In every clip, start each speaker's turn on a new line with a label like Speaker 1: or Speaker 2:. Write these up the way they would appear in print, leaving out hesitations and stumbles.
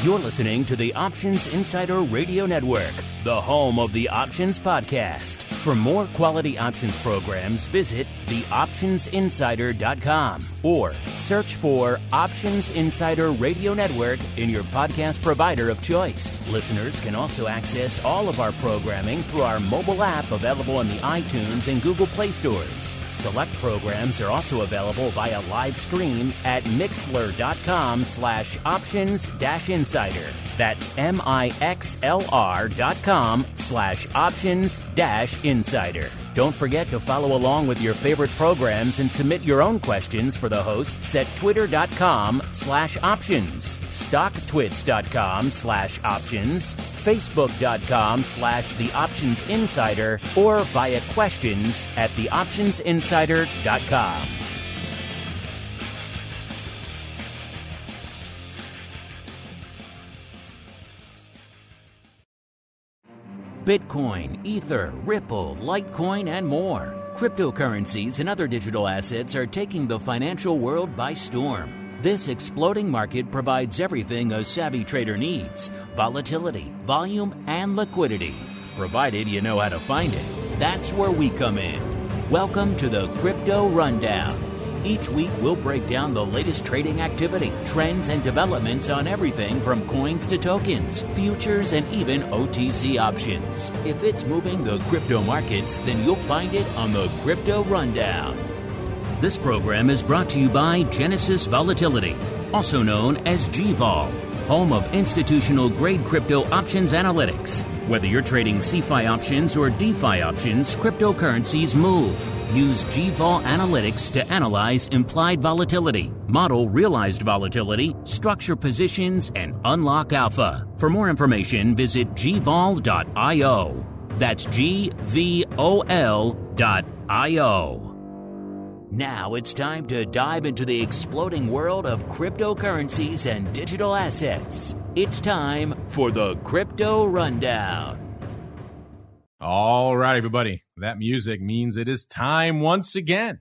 Speaker 1: You're listening to the Options Insider Radio Network, the home of the Options Podcast. For more quality options programs, visit theoptionsinsider.com or search for Options Insider Radio Network in your podcast provider of choice. Listeners can also access all of our programming through our mobile app available in the iTunes and Google Play stores. Select programs are also available via live stream at mixlr.com/options-insider. That's mixlr.com/options-insider. Don't forget to follow along with your favorite programs and submit your own questions for the hosts at twitter.com/options, stocktwits.com/options, facebook.com/theoptionsinsider, or via questions at theoptionsinsider.com. Bitcoin, Ether, Ripple, Litecoin, and more. Cryptocurrencies and other digital assets are taking the financial world by storm. This exploding market provides everything a savvy trader needs: volatility, volume, and liquidity. Provided you know how to find it. That's where we come in. Welcome to the Crypto Rundown. Each week, we'll break down the latest trading activity, trends, and developments on everything from coins to tokens, futures, and even OTC options. If it's moving the crypto markets, then you'll find it on the Crypto Rundown. This program is brought to you by Genesis Volatility, also known as GVol, home of institutional-grade crypto options analytics. Whether you're trading CeFi options or DeFi options, cryptocurrencies move. Use GVol Analytics to analyze implied volatility, model realized volatility, structure positions, and unlock alpha. For more information, visit gvol.io. That's GVOL.io. Now it's time to dive into the exploding world of cryptocurrencies and digital assets. It's time for the Crypto Rundown.
Speaker 2: All right, everybody. That music means it is time once again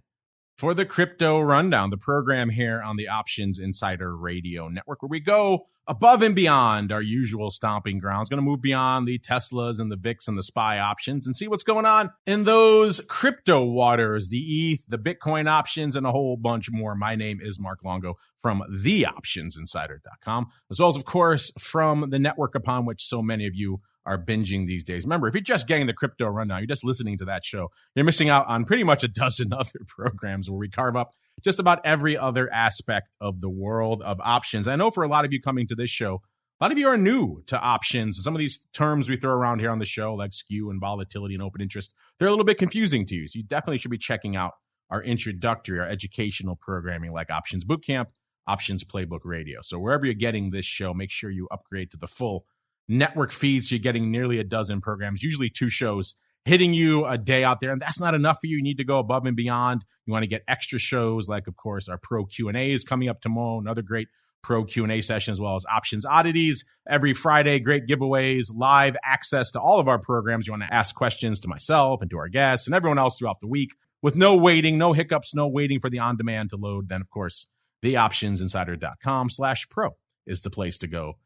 Speaker 2: for the Crypto Rundown, the program here on the Options Insider Radio Network, where we go above and beyond our usual stomping grounds. Going to move beyond the Teslas and the VIX and the SPY options and see what's going on in those crypto waters, the ETH, the Bitcoin options, and a whole bunch more. My name is Mark Longo from theoptionsinsider.com, as well as, of course, from the network upon which so many of you are binging these days. Remember, if you're just getting the Crypto Rundown, you're just listening to that show, you're missing out on pretty much a dozen other programs where we carve up just about every other aspect of the world of options. I know for a lot of you coming to this show, a lot of you are new to options. Some of these terms we throw around here on the show, like skew and volatility and open interest, they're a little bit confusing to you. So you definitely should be checking out our introductory, our educational programming like Options Bootcamp, Options Playbook Radio. So wherever you're getting this show, make sure you upgrade to the full network feeds. So you're getting nearly a dozen programs, usually 2 shows hitting you a day out there. And that's not enough for you. You need to go above and beyond. You want to get extra shows like, of course, our Pro Q&A is coming up tomorrow, another great Pro Q&A session, as well as Options Oddities every Friday, great giveaways, live access to all of our programs. You want to ask questions to myself and to our guests and everyone else throughout the week with no waiting, no hiccups, no waiting for the on-demand to load. Then, of course, theoptionsinsider.com/pro is the place to go.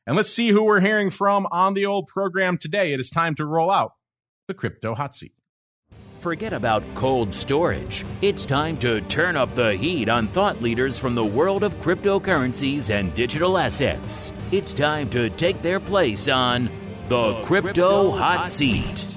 Speaker 2: And let's see who we're hearing from on the old program today. It is time to roll out the Crypto Hot Seat.
Speaker 1: Forget about cold storage. It's time to turn up the heat on thought leaders from the world of cryptocurrencies and digital assets. It's time to take their place on the Crypto Hot Seat.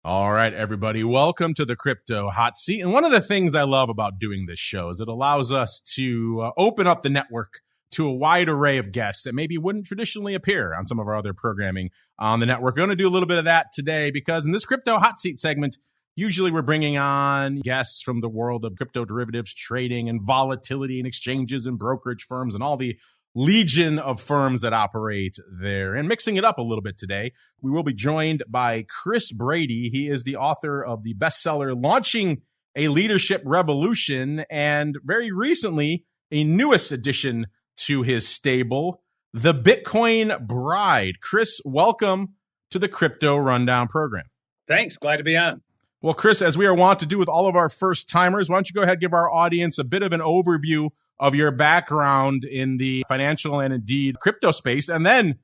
Speaker 2: All right, everybody, welcome to the Crypto Hot Seat. And one of the things I love about doing this show is it allows us to open up the network to a wide array of guests that maybe wouldn't traditionally appear on some of our other programming on the network. We're going to do a little bit of that today because in this Crypto Hot Seat segment, usually we're bringing on guests from the world of crypto derivatives, trading and volatility and exchanges and brokerage firms and all the legion of firms that operate there. And mixing it up a little bit today, we will be joined by Chris Brady. He is the author of the bestseller Launching a Leadership Revolution, and very recently, a newest addition to his stable, the Bitcoin Bride. Chris, welcome to the Crypto Rundown program.
Speaker 3: Thanks. Glad to be on.
Speaker 2: Well, Chris, as we are wont to do with all of our first timers, why don't you go ahead and give our audience a bit of an overview of your background in the financial and indeed crypto space. And then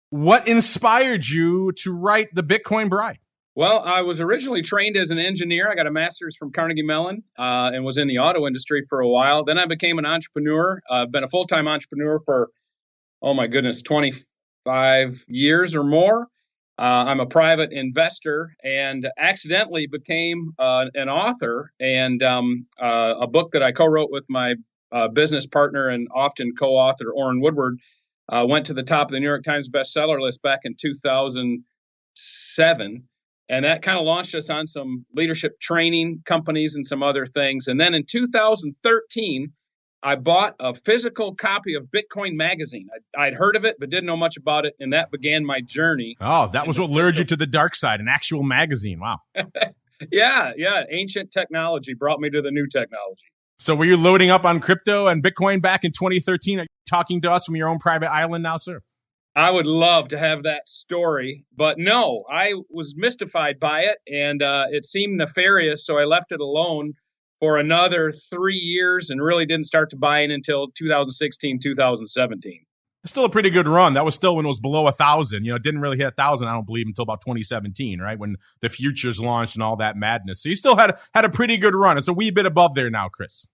Speaker 2: what inspired you to write The Bitcoin Bride?
Speaker 3: Well, I was originally trained as an engineer. I got a master's from Carnegie Mellon and was in the auto industry for a while. Then I became an entrepreneur. I've been a full-time entrepreneur for, 25 years or more. I'm a private investor and accidentally became an author, and a book that I co-wrote with my business partner and often co-author Orrin Woodward went to the top of the New York Times bestseller list back in 2007. And that kind of launched us on some leadership training companies and some other things. And then in 2013, I bought a physical copy of Bitcoin Magazine. I'd heard of it, but didn't know much about it. And that began my journey.
Speaker 2: Oh, that was what lured you to the dark side, an actual magazine. Wow.
Speaker 3: Yeah. Ancient technology brought me to the new technology.
Speaker 2: So were you loading up on crypto and Bitcoin back in 2013? Are you talking to us from your own private island now, sir?
Speaker 3: I would love to have that story, but no, I was mystified by it, and it seemed nefarious, so I left it alone for another 3 years and really didn't start to buy it until 2016, 2017.
Speaker 2: Still a pretty good run. That was still when it was below 1,000. It didn't really hit 1,000, I don't believe, until about 2017, right? When the futures launched and all that madness. So you still had a pretty good run. It's a wee bit above there now, Chris.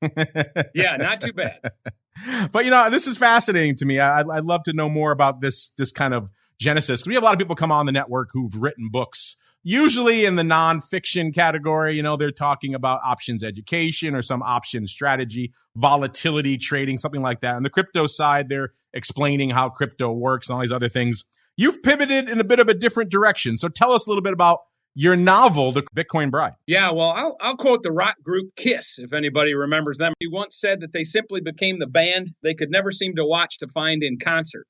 Speaker 3: Yeah, not too bad.
Speaker 2: But, this is fascinating to me. I'd love to know more about this kind of genesis. We have a lot of people come on the network who've written books, usually in the nonfiction category. They're talking about options education or some option strategy, volatility trading, something like that. On the crypto side, they're explaining how crypto works and all these other things. You've pivoted in a bit of a different direction. So tell us a little bit about your novel, The Bitcoin Bride.
Speaker 3: Yeah, well, I'll quote the rock group Kiss, if anybody remembers them. He once said that they simply became the band they could never seem to watch to find in concert.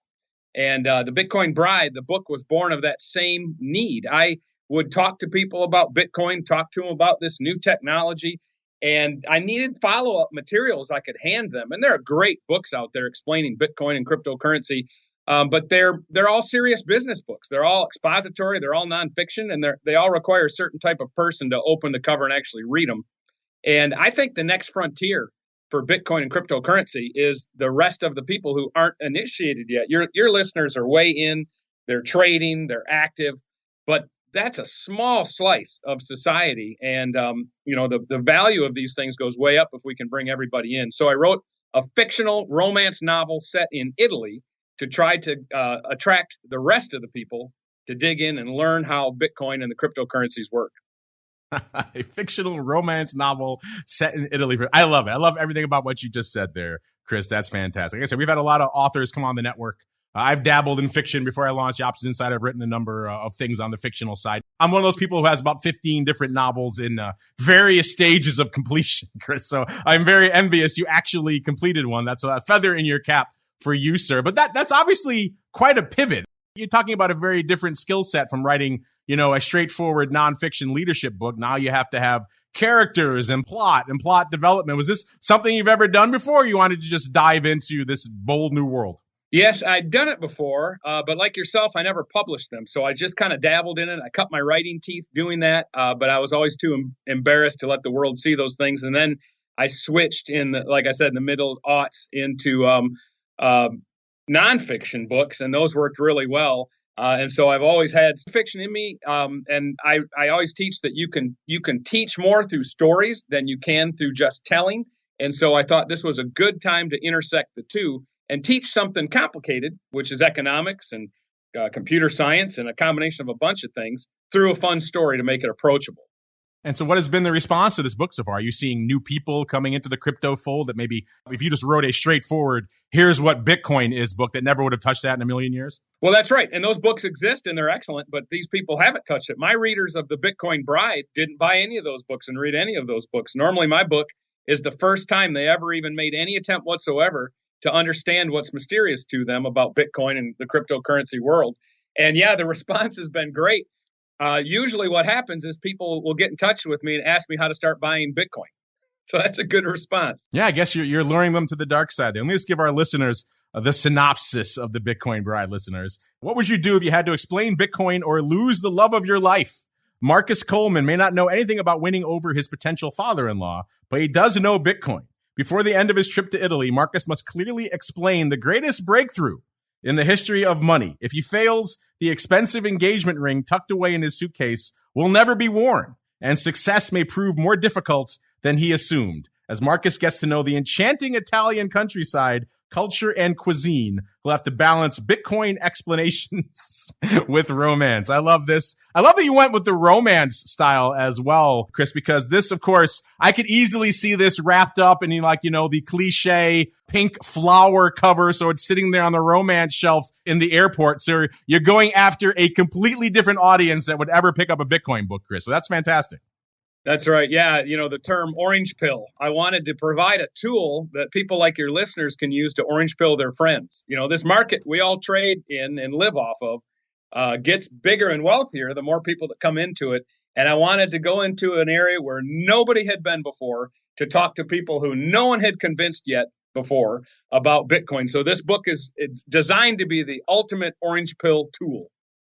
Speaker 3: And The Bitcoin Bride, the book, was born of that same need. I would talk to people about Bitcoin, talk to them about this new technology, and I needed follow-up materials I could hand them. And there are great books out there explaining Bitcoin and cryptocurrency, but they're all serious business books. They're all expository, they're all nonfiction, and they all require a certain type of person to open the cover and actually read them. And I think the next frontier for Bitcoin and cryptocurrency is the rest of the people who aren't initiated yet. Your listeners are way in, they're trading, they're active, but that's a small slice of society. And, the value of these things goes way up if we can bring everybody in. So I wrote a fictional romance novel set in Italy to try to attract the rest of the people to dig in and learn how Bitcoin and the cryptocurrencies work.
Speaker 2: A fictional romance novel set in Italy. I love it. I love everything about what you just said there, Chris. That's fantastic. Like I said, we've had a lot of authors come on the network. I've dabbled in fiction before I launched Options Insider. I've written a number of things on the fictional side. I'm one of those people who has about 15 different novels in various stages of completion, Chris. So I'm very envious you actually completed one. That's a feather in your cap for you, sir. But that's obviously quite a pivot. You're talking about a very different skill set from writing, a straightforward nonfiction leadership book. Now you have to have characters and plot development. Was this something you've ever done before, or you wanted to just dive into this bold new world?
Speaker 3: Yes, I'd done it before, but like yourself, I never published them. So I just kind of dabbled in it. I cut my writing teeth doing that, but I was always too embarrassed to let the world see those things. And then I switched like I said, in the middle aughts into nonfiction books, and those worked really well. And so I've always had fiction in me, and I always teach that you can teach more through stories than you can through just telling. And so I thought this was a good time to intersect the two and teach something complicated, which is economics and computer science and a combination of a bunch of things, through a fun story to make it approachable.
Speaker 2: And so what has been the response to this book so far? Are you seeing new people coming into the crypto fold that maybe if you just wrote a straightforward, here's what Bitcoin is book that never would have touched that in a million years?
Speaker 3: Well, that's right. And those books exist and they're excellent, but these people haven't touched it. My readers of The Bitcoin Bride didn't buy any of those books and read any of those books. Normally, my book is the first time they ever even made any attempt whatsoever to understand what's mysterious to them about Bitcoin and the cryptocurrency world. And yeah, the response has been great. Usually what happens is people will get in touch with me and ask me how to start buying Bitcoin. So that's a good response.
Speaker 2: Yeah, I guess you're luring them to the dark side. Let me just give our listeners the synopsis of The Bitcoin Bride, listeners. What would you do if you had to explain Bitcoin or lose the love of your life? Marcus Coleman may not know anything about winning over his potential father-in-law, but he does know Bitcoin. Before the end of his trip to Italy, Marcus must clearly explain the greatest breakthrough in the history of money. If he fails, the expensive engagement ring tucked away in his suitcase will never be worn, and success may prove more difficult than he assumed. As Marcus gets to know the enchanting Italian countryside, culture, and cuisine, he'll have to balance Bitcoin explanations with romance. I love this. I love that you went with the romance style as well, Chris, because this, of course, I could easily see this wrapped up in the cliche pink flower cover. So it's sitting there on the romance shelf in the airport. So you're going after a completely different audience that would ever pick up a Bitcoin book, Chris. So that's fantastic.
Speaker 3: That's right. Yeah. The term orange pill. I wanted to provide a tool that people like your listeners can use to orange pill their friends. This market we all trade in and live off of gets bigger and wealthier the more people that come into it. And I wanted to go into an area where nobody had been before to talk to people who no one had convinced yet before about Bitcoin. So this book it's designed to be the ultimate orange pill tool.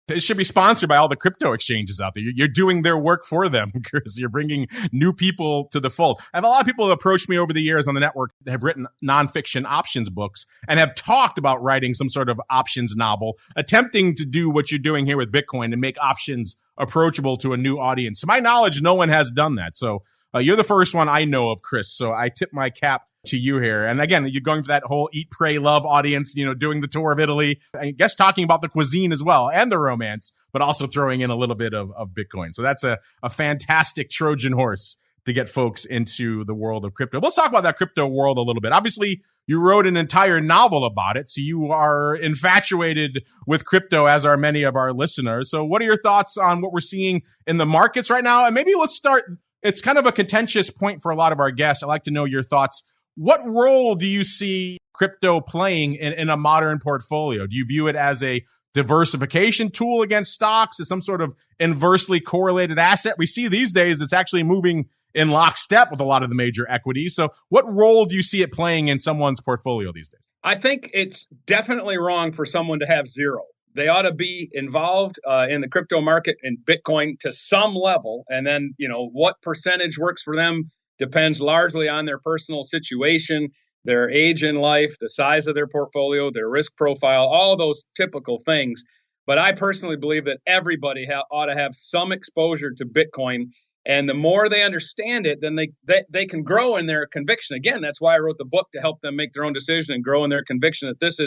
Speaker 2: It should be sponsored by all the crypto exchanges out there. You're doing their work for them because you're bringing new people to the fold. I have a lot of people who approached me over the years on the network that have written nonfiction options books and have talked about writing some sort of options novel, attempting to do what you're doing here with Bitcoin and make options approachable to a new audience. To my knowledge, no one has done that. So you're the first one I know of, Chris. So I tip my cap to you here. And again, you're going for that whole eat, pray, love audience, doing the tour of Italy, I guess talking about the cuisine as well and the romance, but also throwing in a little bit of Bitcoin. So that's a fantastic Trojan horse to get folks into the world of crypto. Let's talk about that crypto world a little bit. Obviously, you wrote an entire novel about it, so you are infatuated with crypto, as are many of our listeners. So what are your thoughts on what we're seeing in the markets right now? And maybe let's start, it's kind of a contentious point for a lot of our guests. I'd like to know your thoughts. What role do you see crypto playing in a modern portfolio? Do you view it as a diversification tool against stocks, as some sort of inversely correlated asset? We see these days it's actually moving in lockstep with a lot of the major equities. So what role do you see it playing in someone's portfolio these days?
Speaker 3: I think it's definitely wrong for someone to have zero. They ought to be involved in the crypto market and Bitcoin to some level. And then, what percentage works for them depends largely on their personal situation, their age in life, the size of their portfolio, their risk profile, all those typical things. But I personally believe that everybody ought to have some exposure to Bitcoin. And the more they understand it, then they can grow in their conviction. Again, that's why I wrote the book, to help them make their own decision and grow in their conviction that this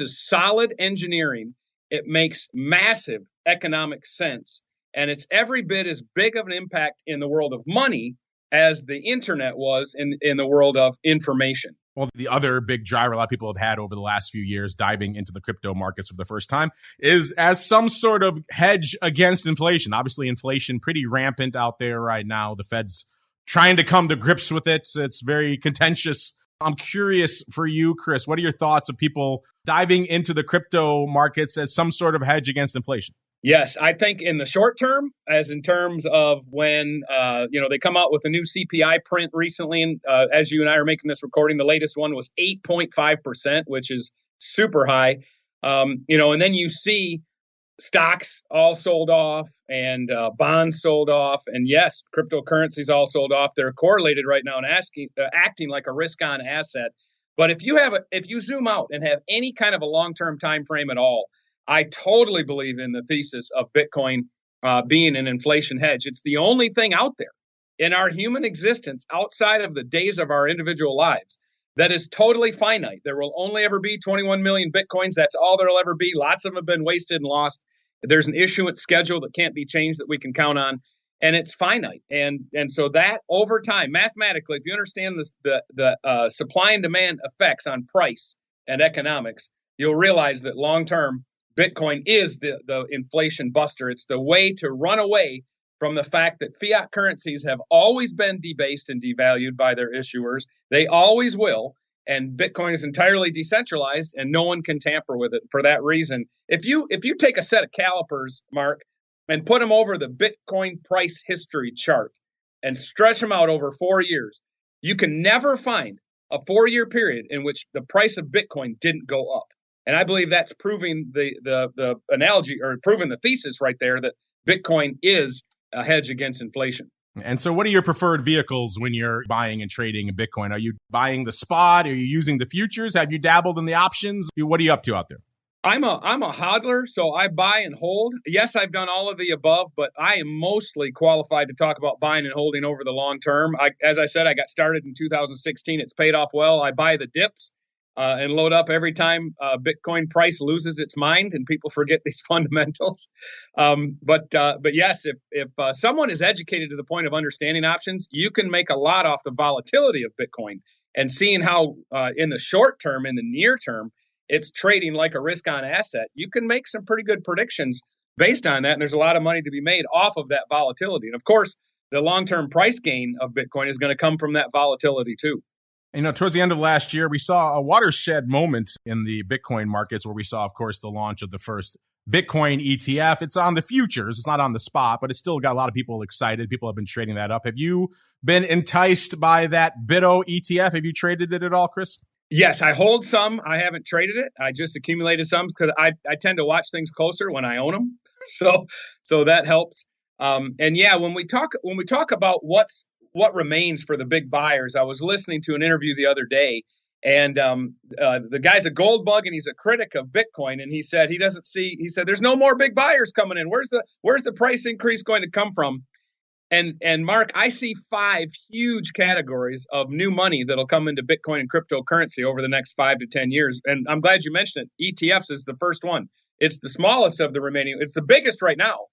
Speaker 3: is solid engineering. It makes massive economic sense. And it's every bit as big of an impact in the world of money as the internet was in the world of information.
Speaker 2: Well, the other big driver a lot of people have had over the last few years diving into the crypto markets for the first time is as some sort of hedge against inflation. Obviously, inflation pretty rampant out there right now. The Fed's trying to come to grips with it. It's very contentious. I'm curious for you, Chris, what are your thoughts of people diving into the crypto markets as some sort of hedge against inflation?
Speaker 3: Yes, I think in the short term, as in terms of when they come out with a new CPI print recently, and as you and I are making this recording, the latest one was 8.5%, which is super high. And then you see stocks all sold off and bonds sold off, and yes, cryptocurrencies all sold off. They're correlated right now and acting like a risk-on asset. But if you zoom out and have any kind of a long-term time frame at all, I totally believe in the thesis of Bitcoin being an inflation hedge. It's the only thing out there in our human existence outside of the days of our individual lives that is totally finite. There will only ever be 21 million Bitcoins. That's all there'll ever be. Lots of them have been wasted and lost. There's an issuance schedule that can't be changed that we can count on, and it's finite. And so that over time, mathematically, if you understand the supply and demand effects on price and economics, you'll realize that long term, Bitcoin is the inflation buster. It's the way to run away from the fact that fiat currencies have always been debased and devalued by their issuers. They always will. And Bitcoin is entirely decentralized and no one can tamper with it for that reason. If you take a set of calipers, Mark, and put them over the Bitcoin price history chart and stretch them out over 4 years, you can never find a 4-year period in which the price of Bitcoin didn't go up. And I believe that's proving the analogy, or proving the thesis right there, that Bitcoin is a hedge against inflation.
Speaker 2: And so what are your preferred vehicles when you're buying and trading in Bitcoin? Are you buying the spot? Are you using the futures? Have you dabbled in the options? What are you up to out there?
Speaker 3: I'm a hodler, so I buy and hold. Yes, I've done all of the above, but I am mostly qualified to talk about buying and holding over the long term. As I said, I got started in 2016. It's paid off well. I buy the dips and load up every time Bitcoin price loses its mind and people forget these fundamentals. But yes, if someone is educated to the point of understanding options, you can make a lot off the volatility of Bitcoin and seeing how in the short term, in the near term, it's trading like a risk-on asset. You can make some pretty good predictions based on that, and there's a lot of money to be made off of that volatility. And of course, the long-term price gain of Bitcoin is going to come from that volatility too.
Speaker 2: Towards the end of last year, we saw a watershed moment in the Bitcoin markets where we saw, of course, the launch of the first Bitcoin ETF. It's on the futures. It's not on the spot, but it's still got a lot of people excited. People have been trading that up. Have you been enticed by that BITO ETF? Have you traded it at all, Chris?
Speaker 3: Yes, I hold some. I haven't traded it. I just accumulated some because I tend to watch things closer when I own them. So that helps. And yeah, when we talk about what remains for the big buyers, I was listening to an interview the other day, and the guy's a gold bug and he's a critic of Bitcoin, and he said he said there's no more big buyers coming in. Where's the price increase going to come from? And Mark, I see 5 huge categories of new money that'll come into Bitcoin and cryptocurrency over the next 5 to 10 years. And I'm glad you mentioned it. ETFs is the first one. It's the smallest of the remaining. It's the biggest right now.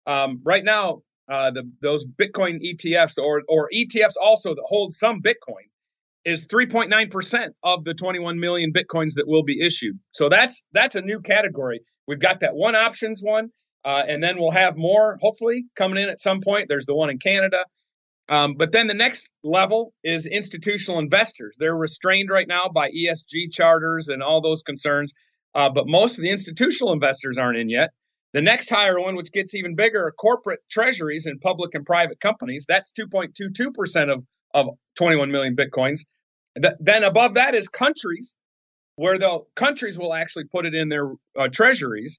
Speaker 3: Those Bitcoin ETFs or ETFs also that hold some Bitcoin is 3.9% of the 21 million Bitcoins that will be issued. So that's a new category. We've got that one options one. And then we'll have more, hopefully, coming in at some point. There's the one in Canada. But then the next level is institutional investors. They're restrained right now by ESG charters and all those concerns. But most of the institutional investors aren't in yet. The next higher one, which gets even bigger, are corporate treasuries in public and private companies. That's 2.22% of 21 million Bitcoins. Then above that is countries, where the countries will actually put it in their treasuries.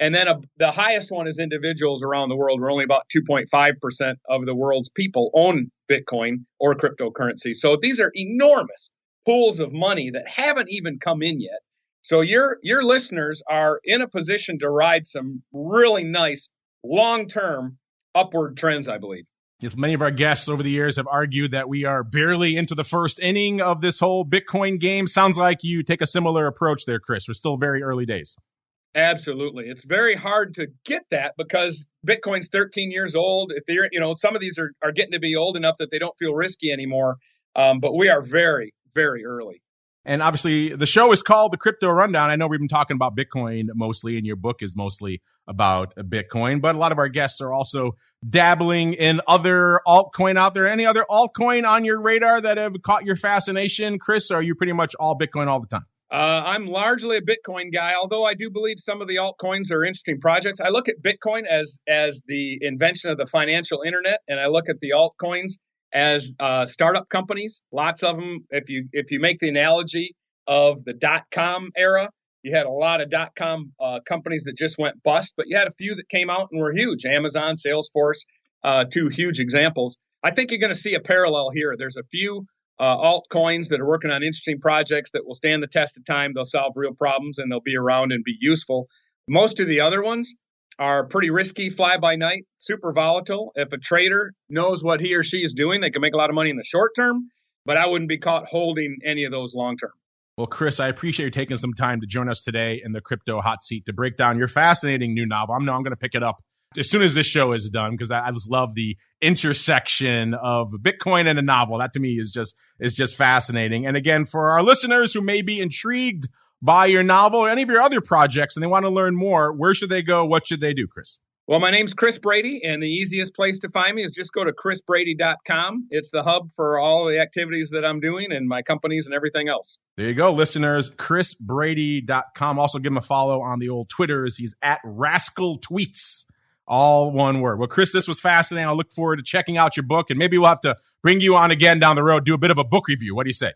Speaker 3: And then the highest one is individuals around the world, where only about 2.5% of the world's people own Bitcoin or cryptocurrency. So these are enormous pools of money that haven't even come in yet. So your listeners are in a position to ride some really nice long-term upward trends, I believe.
Speaker 2: Yes, many of our guests over the years have argued that we are barely into the first inning of this whole Bitcoin game. Sounds like you take a similar approach there, Chris. We're still very early days.
Speaker 3: Absolutely. It's very hard to get that because Bitcoin's 13 years old. Ethereum, some of these are getting to be old enough that they don't feel risky anymore. But we are very, very early.
Speaker 2: And obviously, the show is called The Crypto Rundown. I know we've been talking about Bitcoin mostly, and your book is mostly about Bitcoin. But a lot of our guests are also dabbling in other altcoin out there. Any other altcoin on your radar that have caught your fascination, Chris? Or are you pretty much all Bitcoin all the time?
Speaker 3: I'm largely a Bitcoin guy, although I do believe some of the altcoins are interesting projects. I look at Bitcoin as the invention of the financial internet, and I look at the altcoins as startup companies. Lots of them. If you make the analogy of the .com era, you had a lot of .com companies that just went bust, but you had a few that came out and were huge. Amazon, Salesforce, 2 huge examples. I think you're going to see a parallel here. There's a few altcoins that are working on interesting projects that will stand the test of time. They'll solve real problems and they'll be around and be useful. Most of the other ones are pretty risky, fly by night, super volatile. If a trader knows what he or she is doing, they can make a lot of money in the short term, but I wouldn't be caught holding any of those long term.
Speaker 2: Well, Chris, I appreciate you taking some time to join us today in the Crypto Hot Seat to break down your fascinating new novel. I'm going to pick it up as soon as this show is done, because I just love the intersection of Bitcoin and a novel. That to me is just fascinating. And again, for our listeners who may be intrigued by your novel or any of your other projects and they want to learn more, where should they go? What should they do, Chris?
Speaker 3: Well, my name's Chris Brady, and the easiest place to find me is just go to chrisbrady.com. It's the hub for all the activities that I'm doing and my companies and everything else.
Speaker 2: There you go, listeners, chrisbrady.com. Also give him a follow on the old Twitters. He's at Rascal Tweets. All one word. Well, Chris, this was fascinating. I look forward to checking out your book, and maybe we'll have to bring you on again down the road, do a bit of a book review. What do you say?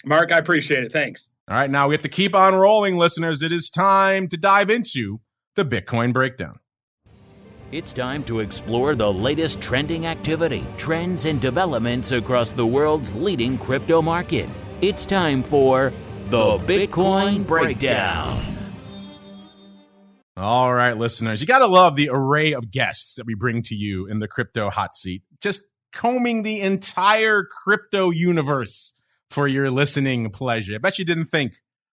Speaker 3: Mark, I appreciate it. Thanks.
Speaker 2: All right, now we have to keep on rolling, listeners. It is time to dive into the Bitcoin breakdown.
Speaker 1: It's time to explore the latest trending activity, trends, and developments across the world's leading crypto market. It's time for the Bitcoin Breakdown.
Speaker 2: All right, listeners, you got to love the array of guests that we bring to you in the crypto hot seat. Just combing the entire crypto universe for your listening pleasure. I bet you didn't think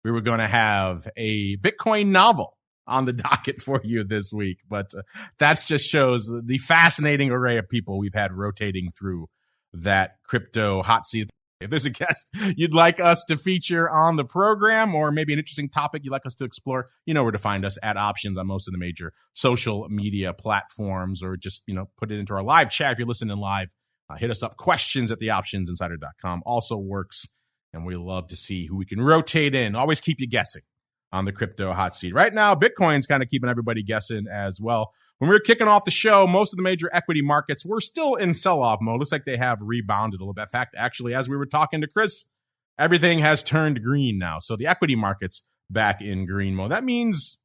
Speaker 2: we were going to have a Bitcoin novel on the docket for you this week, but that just shows the fascinating array of people we've had rotating through that crypto hot seat. If there's a guest you'd like us to feature on the program, or maybe an interesting topic you'd like us to explore, you know where to find us at Options on most of the major social media platforms, or just, put it into our live chat if you're listening live. Hit us up, questions@theoptionsinsider.com also works, and we love to see who we can rotate in. Always keep you guessing on the crypto hot seat. Right now, Bitcoin's kind of keeping everybody guessing as well. When we were kicking off the show, most of the major equity markets were still in sell-off mode. Looks like they have rebounded a little bit. In fact, actually, as we were talking to Chris, everything has turned green now. So the equity market's back in green mode. That means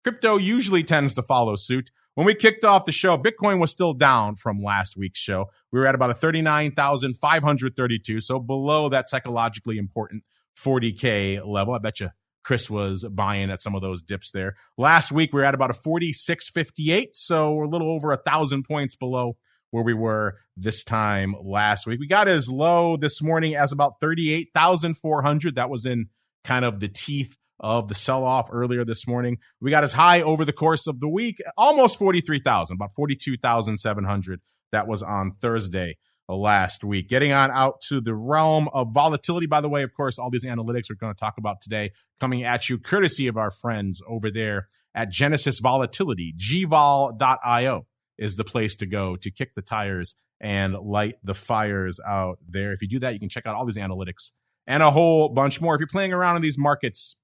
Speaker 2: crypto usually tends to follow suit. When we kicked off the show, Bitcoin was still down from last week's show. We were at about a 39,532, so below that psychologically important 40K level. I bet you Chris was buying at some of those dips there. Last week, we were at about a 46.58, so we're a little over 1,000 points below where we were this time last week. We got as low this morning as about 38,400. That was in kind of the teeth of the sell-off earlier this morning. We got as high over the course of the week, almost 43,000, about 42,700. That was on Thursday last week. Getting on out to the realm of volatility, by the way, of course, all these analytics we're going to talk about today coming at you courtesy of our friends over there at Genesis Volatility. gvol.io is the place to go to kick the tires and light the fires out there. If you do that, you can check out all these analytics and a whole bunch more. If you're playing around in these markets,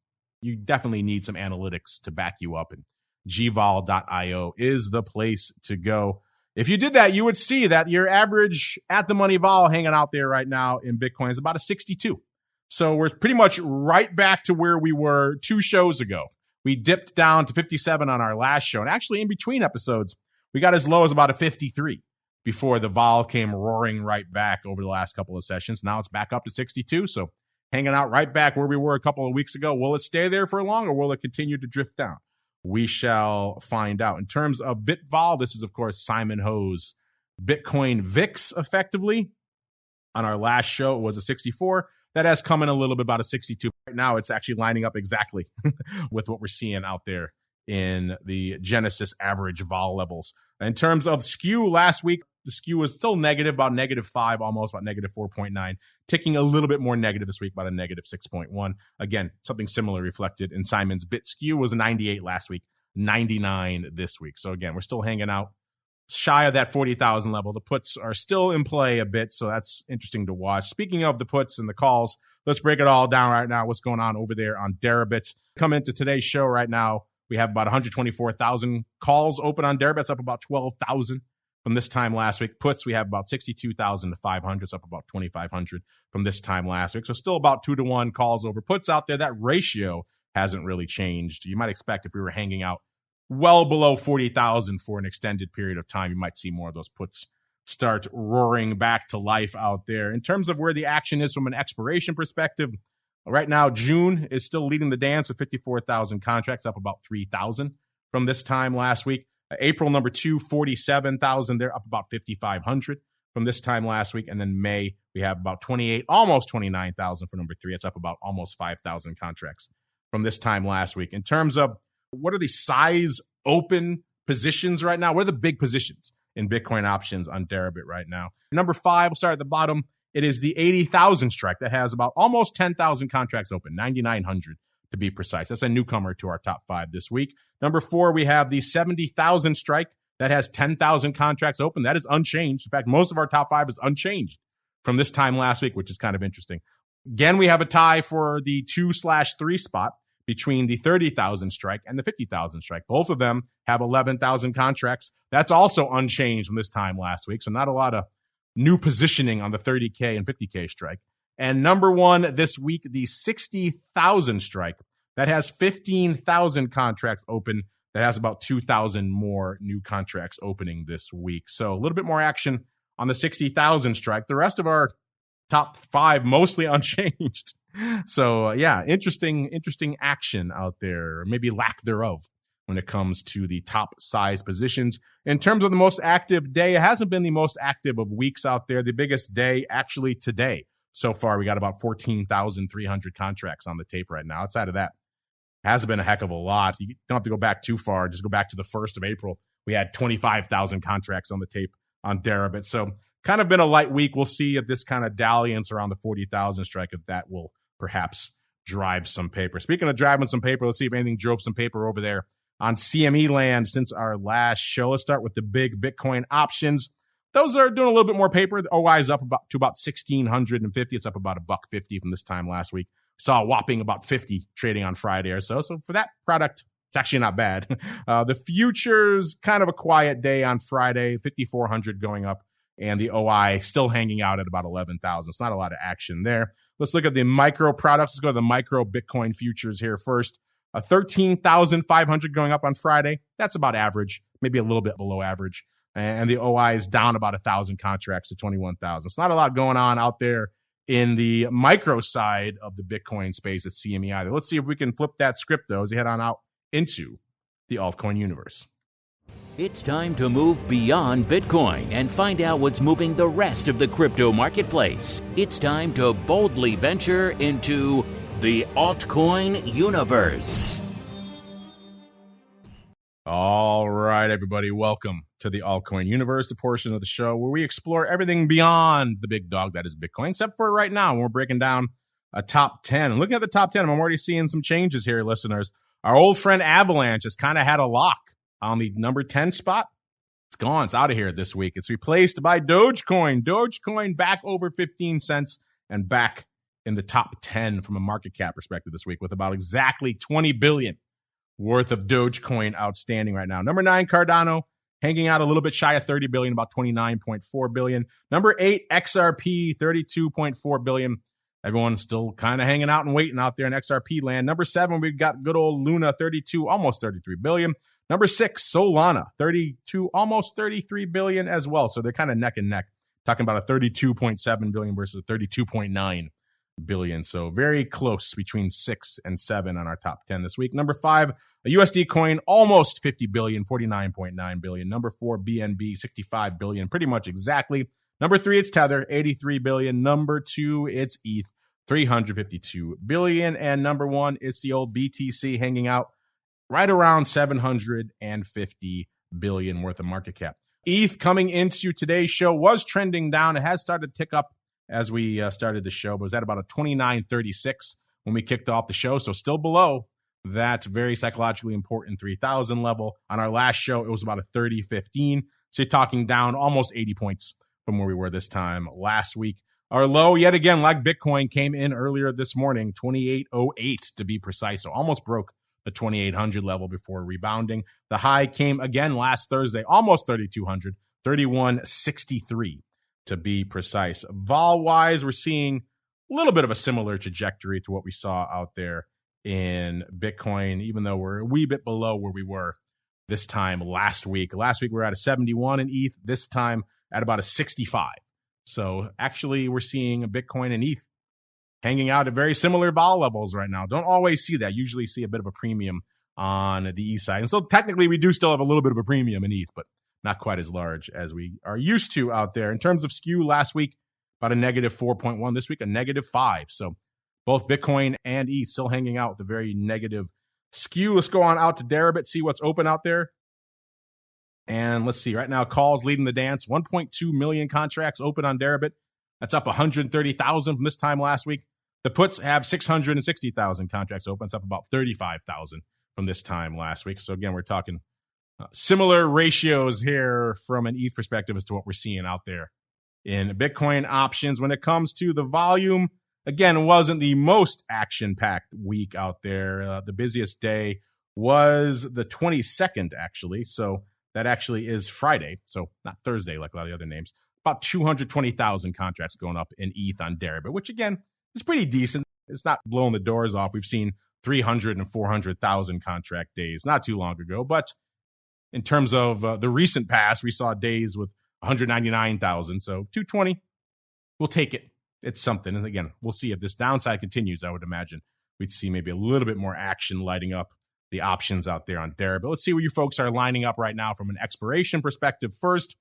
Speaker 2: you definitely need some analytics to back you up, and gvol.io is the place to go. If you did that, you would see that your average at the money vol hanging out there right now in Bitcoin is about a 62. So we're pretty much right back to where we were 2 shows ago. We dipped down to 57 on our last show. And actually in between episodes, we got as low as about a 53 before the vol came roaring right back over the last couple of sessions. Now it's back up to 62. So hanging out right back where we were a couple of weeks ago. Will it stay there for long, or will it continue to drift down? We shall find out. In terms of BitVol, this is, of course, Simon Ho's Bitcoin VIX, effectively. On our last show, it was a 64. That has come in a little bit, about a 62. Right now, it's actually lining up exactly with what we're seeing out there in the Genesis average vol levels. In terms of skew, last week, the skew was still negative, about -5, almost about -4.9, ticking a little bit more negative this week, about a -6.1. Again, something similar reflected in Simon's bit skew was 98 last week, 99 this week. So again, we're still hanging out shy of that 40,000 level. The puts are still in play a bit, so that's interesting to watch. Speaking of the puts and the calls, let's break it all down right now. What's going on over there on Deribit? Coming into today's show right now, we have about 124,000 calls open on Deribit. It's up about 12,000 from this time last week. Puts, we have about 62,500. It's up about 2,500 from this time last week. So still about 2-to-1 calls over puts out there. That ratio hasn't really changed. You might expect if we were hanging out well below 40,000 for an extended period of time, you might see more of those puts start roaring back to life out there. In terms of where the action is from an expiration perspective, right now, June is still leading the dance with 54,000 contracts, up about 3,000 from this time last week. April, number 2, 47,000. They're up about 5,500 from this time last week. And then May, we have about 28, almost 29,000 for number 3. It's up about almost 5,000 contracts from this time last week. In terms of what are the size open positions right now? What are the big positions in Bitcoin options on Deribit right now? Number 5, we'll start at the bottom. It is the 80,000 strike that has about almost 10,000 contracts open, 9,900 to be precise. That's a newcomer to our top 5 this week. Number 4, we have the 70,000 strike that has 10,000 contracts open. That is unchanged. In fact, most of our top 5 is unchanged from this time last week, which is kind of interesting. Again, we have a tie for the 2/3 spot between the 30,000 strike and the 50,000 strike. Both of them have 11,000 contracts. That's also unchanged from this time last week. So not a lot of new positioning on the 30K and 50K strike. And number 1 this week, the 60,000 strike that has 15,000 contracts open. that has about 2,000 more new contracts opening this week. So a little bit more action on the 60,000 strike. The rest of our top 5 mostly unchanged. So yeah, interesting action out there, maybe lack thereof when it comes to the top size positions. In terms of the most active day, it hasn't been the most active of weeks out there. The biggest day actually today. So far, we got about 14,300 contracts on the tape right now. Outside of that, hasn't been a heck of a lot. You don't have to go back too far. Just go back to the 1st of April. We had 25,000 contracts on the tape on Deribit. So kind of been a light week. We'll see if this kind of dalliance around the 40,000 strike, if that will perhaps drive some paper. Speaking of driving some paper, let's see if anything drove some paper over there on CME land since our last show. Let's start with the big Bitcoin options. Those are doing a little bit more paper. The OI is up to about 1,650. It's up about $1.50 from this time last week. Saw a whopping about 50 trading on Friday or so. So for that product, it's actually not bad. The futures, kind of a quiet day on Friday, 5,400 going up, and the OI still hanging out at about 11,000. It's not a lot of action there. Let's look at the micro products. Let's go to the micro Bitcoin futures here first. 13,500 going up on Friday. That's about average, maybe a little bit below average. And the OI is down about 1,000 contracts to 21,000. It's not a lot going on out there in the micro side of the Bitcoin space at CME either. Let's see if we can flip that script, though, as we head on out into the altcoin universe.
Speaker 1: It's time to move beyond Bitcoin and find out what's moving the rest of the crypto marketplace. It's time to boldly venture into the altcoin universe.
Speaker 2: All right, everybody, welcome to the altcoin universe, the portion of the show where we explore everything beyond the big dog that is Bitcoin, except for right now when we're breaking down a top 10. And looking at the top 10, I'm already seeing some changes here, listeners. Our old friend Avalanche has kind of had a lock on the number 10 spot. It's gone. It's out of here this week. It's replaced by Dogecoin. Dogecoin back over 15 cents and back in the top 10 from a market cap perspective this week with about exactly 20 billion worth of Dogecoin outstanding right now. Number 9, Cardano, hanging out a little bit shy of 30 billion, about 29.4 billion. Number 8, XRP, 32.4 billion. Everyone's still kind of hanging out and waiting out there in XRP land. Number 7, we've got good old Luna, 32, almost 33 billion. Number 6, Solana, 32, almost 33 billion as well. So they're kind of neck and neck, talking about a 32.7 billion versus a 32.9 billion. So very close between 6 and 7 on our top 10 this week. Number 5, a USD coin, almost 50 billion, 49.9 billion. Number 4, BNB, 65 billion, pretty much exactly. Number 3, it's Tether, 83 billion. Number 2, it's ETH, 352 billion. And number 1, it's the old BTC hanging out right around 750 billion worth of market cap. ETH coming into today's show was trending down. It has started to tick up as we started the show, but was at about a 29.36 when we kicked off the show. So still below that very psychologically important 3,000 level. On our last show, it was about a 30.15. So you're talking down almost 80 points from where we were this time last week. Our low, yet again, like Bitcoin, came in earlier this morning, 28.08 to be precise. So almost broke the 2,800 level before rebounding. The high came again last Thursday, almost 3,200, 31.63 to be precise. Vol-wise, we're seeing a little bit of a similar trajectory to what we saw out there in Bitcoin, even though we're a wee bit below where we were this time last week. Last week, we were at a 71 in ETH. This time, at about a 65. So actually, we're seeing a Bitcoin and ETH hanging out at very similar vol levels right now. Don't always see that. Usually see a bit of a premium on the ETH side. And so technically, we do still have a little bit of a premium in ETH, but not quite as large as we are used to out there. In terms of skew, last week, about a negative 4.1. This week, a negative 5. So both Bitcoin and ETH still hanging out with a very negative skew. Let's go on out to Deribit, see what's open out there. And let's see, right now, calls leading the dance. 1.2 million contracts open on Deribit. That's up 130,000 from this time last week. The puts have 660,000 contracts open. It's up about 35,000 from this time last week. So again, we're talking similar ratios here from an ETH perspective as to what we're seeing out there in Bitcoin options. When it comes to the volume, again, it wasn't the most action-packed week out there. The busiest day was the 22nd, actually. So that actually is Friday, so not Thursday like a lot of the other names. About 220,000 contracts going up in ETH on Deribit, which again is pretty decent. It's not blowing the doors off. We've seen 300 and 400,000 contract days not too long ago. But in terms of the recent past, we saw days with 199,000. So 220, we'll take it. It's something. And again, we'll see if this downside continues. I would imagine we'd see maybe a little bit more action lighting up the options out there on Dare. But let's see where you folks are lining up right now from an expiration perspective. First,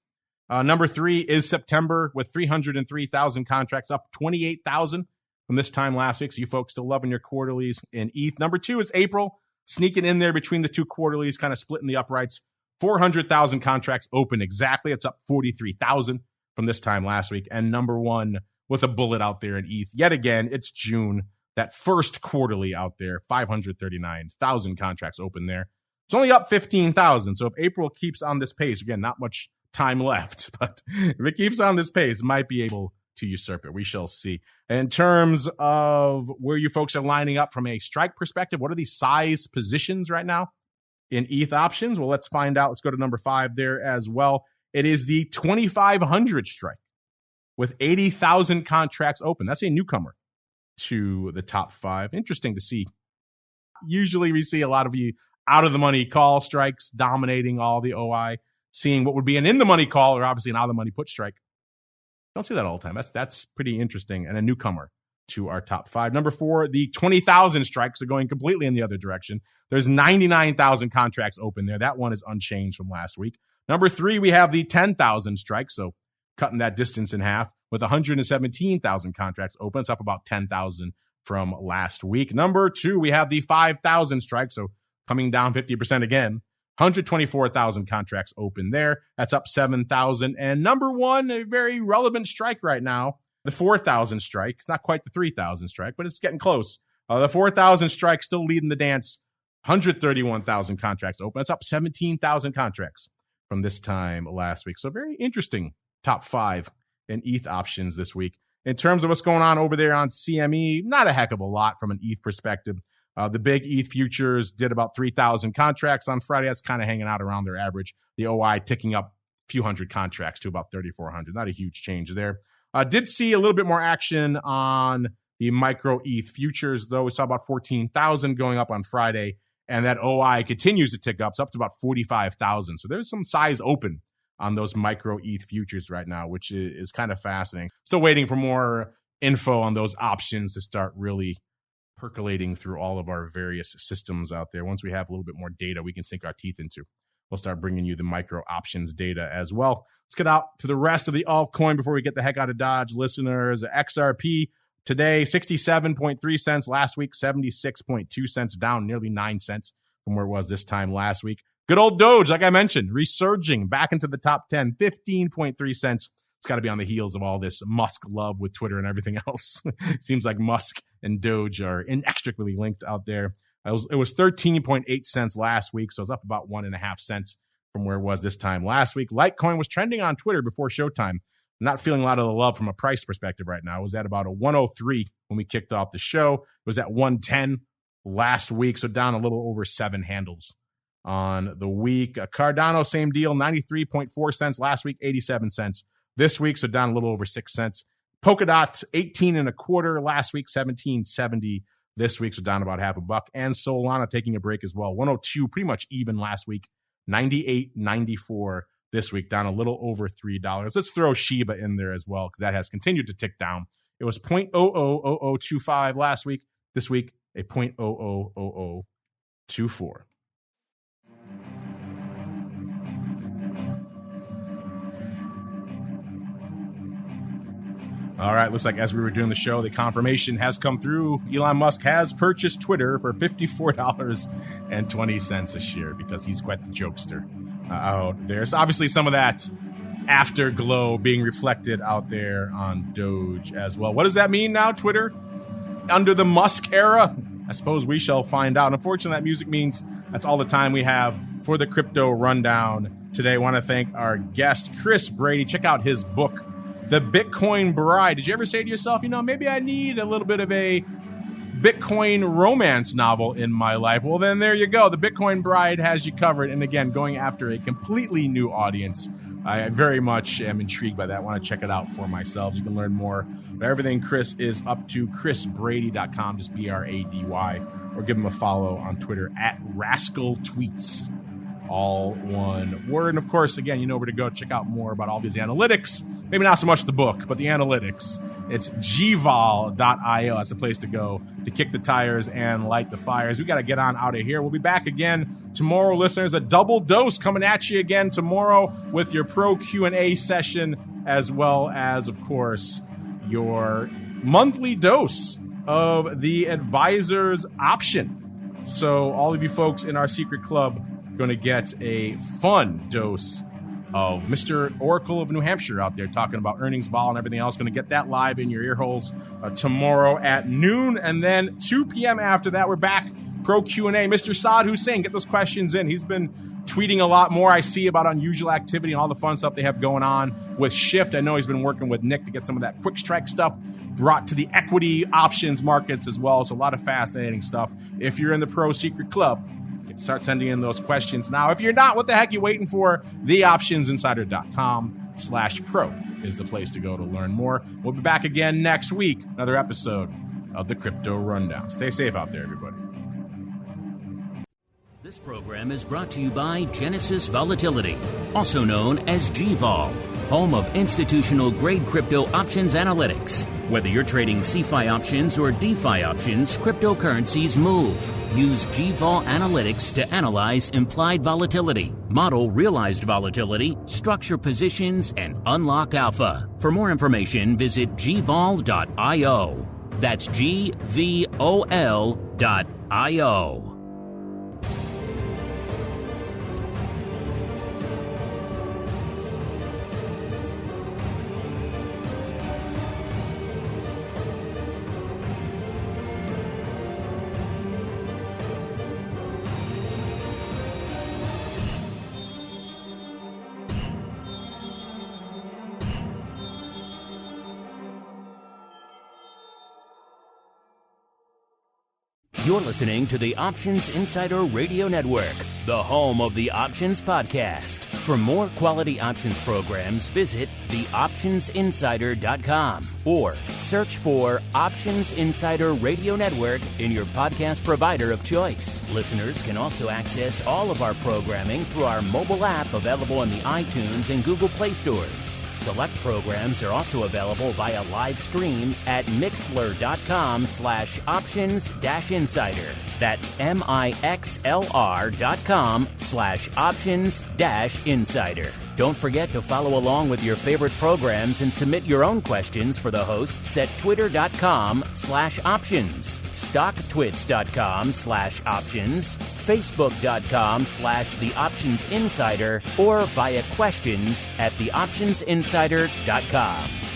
Speaker 2: number 3 is September with 303,000 contracts, up 28,000 from this time last week. So you folks still loving your quarterlies in ETH. Number 2 is April, sneaking in there between the two quarterlies, kind of splitting the uprights. 400,000 contracts open exactly. It's up 43,000 from this time last week. And number 1 with a bullet out there in ETH. Yet again, it's June. That first quarterly out there, 539,000 contracts open there. It's only up 15,000. So if April keeps on this pace, again, not much time left, but if it keeps on this pace, it might be able to usurp it. We shall see. In terms of where you folks are lining up from a strike perspective, what are these size positions right now in ETH options? Well, let's find out. Let's go to number 5 there as well. It is the 2,500 strike with 80,000 contracts open. That's a newcomer to the top 5. Interesting to see. Usually we see a lot of you out of the money call strikes dominating all the OI, seeing what would be an in the money call or obviously an out of the money put strike. Don't see that all the time. That's pretty interesting and a newcomer to our top 5. Number 4, the 20,000 strikes are going completely in the other direction. There's 99,000 contracts open there. That one is unchanged from last week. Number 3, we have the 10,000 strikes. So cutting that distance in half with 117,000 contracts open. It's up about 10,000 from last week. Number 2, we have the 5,000 strike. So coming down 50% again, 124,000 contracts open there. That's up 7,000. And number 1, a very relevant strike right now, the 4,000 strike. It's not quite the 3,000 strike, but it's getting close. The 4,000 strike still leading the dance. 131,000 contracts open. That's up 17,000 contracts from this time last week. So very interesting top 5 in ETH options this week. In terms of what's going on over there on CME, not a heck of a lot from an ETH perspective. The big ETH futures did about 3,000 contracts on Friday. That's kind of hanging out around their average. The OI ticking up a few hundred contracts to about 3,400. Not a huge change there. Did see a little bit more action on the micro ETH futures, though. We saw about 14,000 going up on Friday, and that OI continues to tick up. It's up to about 45,000. So there's some size open on those micro ETH futures right now, which is kind of fascinating. Still waiting for more info on those options to start really percolating through all of our various systems out there. Once we have a little bit more data we can sink our teeth into, we'll start bringing you the micro options data as well. Let's get out to the rest of the altcoin before we get the heck out of Dodge. Listeners, XRP today, 67.3 cents. Last week, 76.2 cents, down nearly 9 cents from where it was this time last week. Good old Doge, like I mentioned, resurging back into the top 10, 15.3 cents. It's got to be on the heels of all this Musk love with Twitter and everything else. Seems like Musk and Doge are inextricably linked out there. It was 13.8 cents last week, so it's up about 1.5 cents from where it was this time last week. Litecoin was trending on Twitter before showtime. Not feeling a lot of the love from a price perspective right now. It was at about a 103 when we kicked off the show. It was at 110 last week, so down a little over 7 handles on the week. Cardano, same deal, 93.4 cents last week, 87 cents this week, so down a little over 6 cents. Polkadot, 18.25 last week, 17.70 this week, so down about half a buck. And Solana taking a break as well, 102, pretty much even last week, 98.94 this week, down a little over $3. Let's throw Shiba in there as well, because that has continued to tick down. It was 0.000025 last week. This week, a 0.000024. All right, looks like as we were doing the show, the confirmation has come through. Elon Musk has purchased Twitter for $54.20 a share because he's quite the jokester out there. So obviously some of that afterglow being reflected out there on Doge as well. What does that mean now, Twitter? Under the Musk era? I suppose we shall find out. Unfortunately, that music means that's all the time we have for the Crypto Rundown today. I want to thank our guest, Chris Brady. Check out his book, The Bitcoin Bride. Did you ever say to yourself, maybe I need a little bit of a Bitcoin romance novel in my life? Well, then there you go. The Bitcoin Bride has you covered. And again, going after a completely new audience. I very much am intrigued by that. I want to check it out for myself. You can learn more about everything Chris is up to, chrisbrady.com, just BRADY, or or give him a follow on Twitter at Rascal Tweets. All one word. And of course, again, you know where to go. Check out more about all these analytics. Maybe not so much the book, but the analytics. It's gvol.io. That's the place to go to kick the tires and light the fires. We got to get on out of here. We'll be back again tomorrow, listeners. A double dose coming at you again tomorrow with your pro Q&A session, as well as, of course, your monthly dose of the advisor's option. So all of you folks in our secret club going to get a fun dose of Mr. Oracle of New Hampshire out there talking about earnings vol and everything else. Going to get that live in your ear holes tomorrow at noon. And then 2 p.m. after that, we're back. Pro Q&A. Mr. Saad Hussein, get those questions in. He's been tweeting a lot more, I see, about unusual activity and all the fun stuff they have going on with Shift. I know he's been working with Nick to get some of that quick strike stuff brought to the equity options markets as well. So a lot of fascinating stuff. If you're in the Pro Secret Club, start sending in those questions now. If you're not, what the heck are you waiting for? TheOptionsInsider.com/pro is the place to go to learn more. We'll be back again next week. Another episode of the Crypto Rundown. Stay safe out there, everybody.
Speaker 1: This program is brought to you by Genesis Volatility, also known as GVol, home of institutional-grade crypto options analytics. Whether you're trading CeFi options or DeFi options, cryptocurrencies move. Use GVol Analytics to analyze implied volatility, model realized volatility, structure positions, and unlock alpha. For more information, visit gvol.io. That's GVOL.io. You're listening to the Options Insider Radio Network, the home of the Options Podcast. For more quality options programs, visit theoptionsinsider.com or search for Options Insider Radio Network in your podcast provider of choice. Listeners can also access all of our programming through our mobile app available in the iTunes and Google Play stores. Select programs are also available via live stream at mixlr.com/options-insider. That's mixlr.com/options-insider. Don't forget to follow along with your favorite programs and submit your own questions for the hosts at twitter.com/options, stocktwits.com/options, facebook.com/theoptionsinsider, or via questions at theoptionsinsider.com.